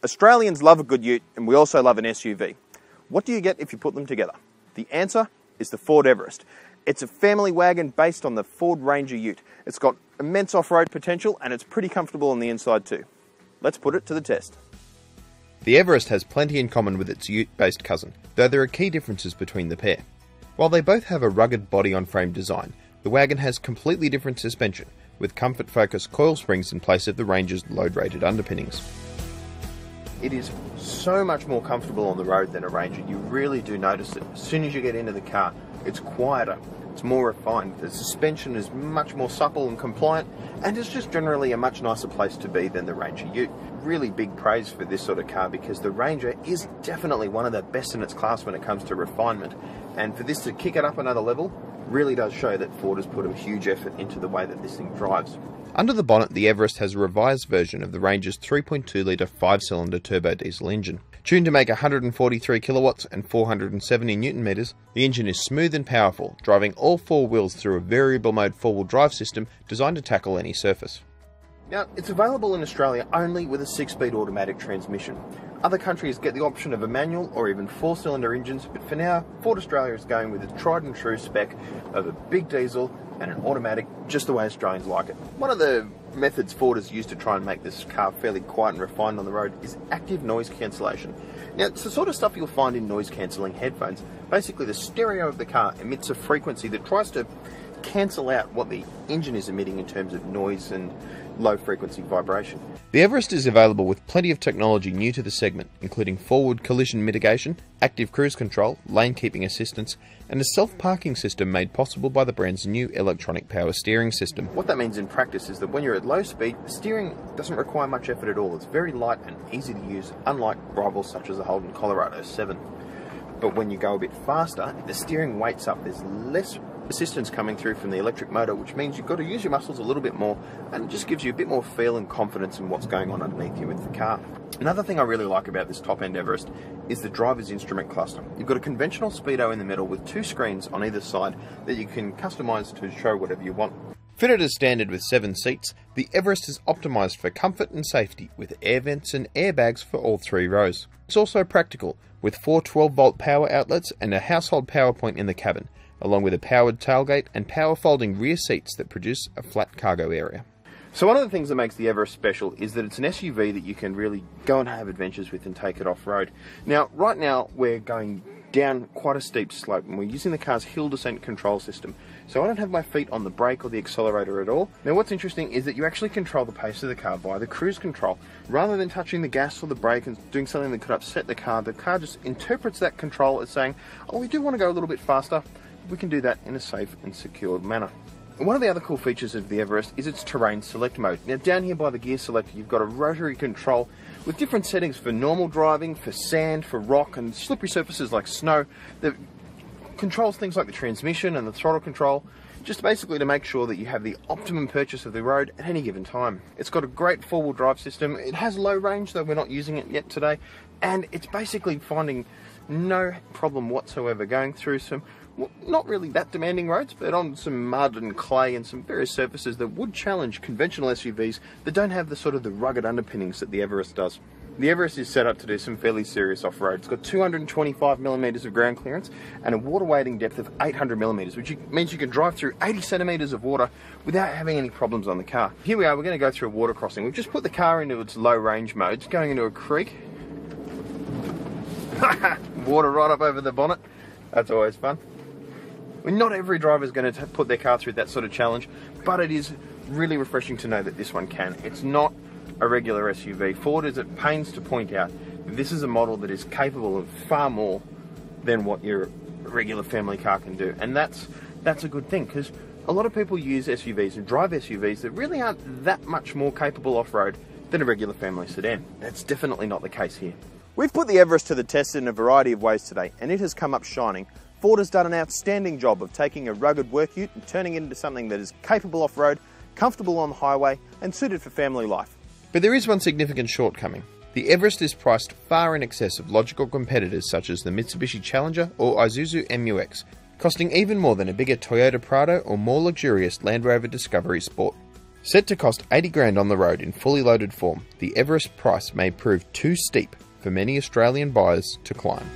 Australians love a good ute, and we also love an SUV. What do you get if you put them together? The answer is the Ford Everest. It's a family wagon based on the Ford Ranger ute. It's got immense off-road potential, and it's pretty comfortable on the inside too. Let's put it to the test. The Everest has plenty in common with its ute-based cousin, though there are key differences between the pair. While they both have a rugged body-on-frame design, the wagon has completely different suspension, with comfort-focused coil springs in place of the Ranger's load-rated underpinnings. It is so much more comfortable on the road than a Ranger. You really do notice it. As soon as you get into the car, it's quieter, it's more refined. The suspension is much more supple and compliant, and it's just generally a much nicer place to be than the Ranger Ute. Really big praise for this sort of car, because the Ranger is definitely one of the best in its class when it comes to refinement, and for this to kick it up another level really does show that Ford has put a huge effort into the way that this thing drives. Under the bonnet, the Everest has a revised version of the Ranger's 3.2 litre 5-cylinder turbo diesel engine. Tuned to make 143 kilowatts and 470 newton meters, the engine is smooth and powerful, driving all four wheels through a variable mode four-wheel drive system designed to tackle any surface. Now, it's available in Australia only with a 6-speed automatic transmission. Other countries get the option of a manual or even 4-cylinder engines, but for now, Ford Australia is going with a tried and true spec of a big diesel and an automatic, just the way Australians like it. One of the methods Ford has used to try and make this car fairly quiet and refined on the road is active noise cancellation. Now, it's the sort of stuff you'll find in noise cancelling headphones. Basically, the stereo of the car emits a frequency that tries to cancel out what the engine is emitting in terms of noise and low frequency vibration. The Everest is available with plenty of technology new to the segment, including forward collision mitigation, active cruise control, lane keeping assistance, and a self-parking system made possible by the brand's new electronic power steering system. What that means in practice is that when you're at low speed, the steering doesn't require much effort at all. It's very light and easy to use, unlike rivals such as the Holden Colorado 7. But when you go a bit faster, the steering weights up. There's less assistance coming through from the electric motor, which means you've got to use your muscles a little bit more, and it just gives you a bit more feel and confidence in what's going on underneath you with the car. Another thing I really like about this top-end Everest is the driver's instrument cluster. You've got a conventional speedo in the middle with 2 screens on either side that you can customise to show whatever you want. Fitted as standard with 7 seats, the Everest is optimised for comfort and safety with air vents and airbags for all 3 rows. It's also practical with 4 12-volt power outlets and a household power point in the cabin, along with a powered tailgate and power folding rear seats that produce a flat cargo area. So one of the things that makes the Everest special is that it's an SUV that you can really go and have adventures with and take it off-road. Now, right now we're going down quite a steep slope and we're using the car's hill descent control system. So I don't have my feet on the brake or the accelerator at all. Now what's interesting is that you actually control the pace of the car via the cruise control. Rather than touching the gas or the brake and doing something that could upset the car just interprets that control as saying, oh, we do want to go a little bit faster. We can do that in a safe and secure manner. And one of the other cool features of the Everest is its terrain select mode. Now down here by the gear selector you've got a rotary control with different settings for normal driving, for sand, for rock and slippery surfaces like snow that controls things like the transmission and the throttle control, just basically to make sure that you have the optimum purchase of the road at any given time. It's got a great four-wheel drive system. It has low range, though we're not using it yet today, and it's basically finding no problem whatsoever going through some not really that demanding roads, but on some mud and clay and some various surfaces that would challenge conventional SUVs that don't have the sort of the rugged underpinnings that the Everest does. The Everest is set up to do some fairly serious off-road. It's got 225mm of ground clearance and a water wading depth of 800mm, which means you can drive through 80cm of water without having any problems on the car. Here we are, we're going to go through a water crossing. We've just put the car into its low range mode. It's going into a creek. Water right up over the bonnet. That's always fun. Not every driver is going to put their car through that sort of challenge, but it is really refreshing to know that this one can. It's not a regular SUV. Ford is at pains to point out this is a model that is capable of far more than what your regular family car can do, and that's a good thing, because a lot of people use SUVs and drive SUVs that really aren't that much more capable off-road than a regular family sedan. That's definitely not the case here. We've put the Everest to the test in a variety of ways today, and it has come up shining. Ford has done an outstanding job of taking a rugged work ute and turning it into something that is capable off-road, comfortable on the highway, and suited for family life. But there is one significant shortcoming. The Everest is priced far in excess of logical competitors such as the Mitsubishi Challenger or Isuzu MU-X, costing even more than a bigger Toyota Prado or more luxurious Land Rover Discovery Sport. Set to cost 80 grand on the road in fully loaded form, the Everest price may prove too steep for many Australian buyers to climb.